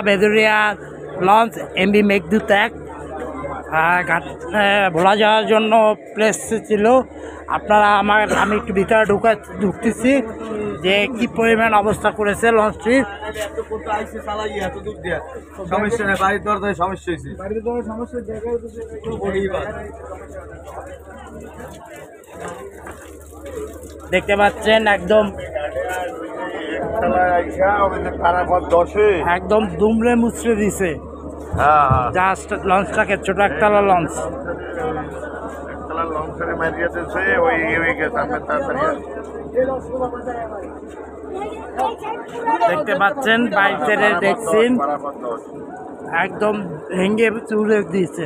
Beduria launch MB Meghaduta 1 ঘাট ভোলা যাওয়ার জন্য প্লেস ছিল। আপনারা আমি একটু ভিতরে ঢুকতেছি যে কি পরিমাণ অবস্থা করেছে লঞ্চটির। দেখতে পাচ্ছেন একদম একদম দুমড়ে মুচড়ে দিছে জাস্ট লঞ্চটাকে, ছোট একতলা লঞ্চ। দেখতে পাচ্ছেন বাইরে দেখছেন একদম ভেঙে চুরে দিয়েছে।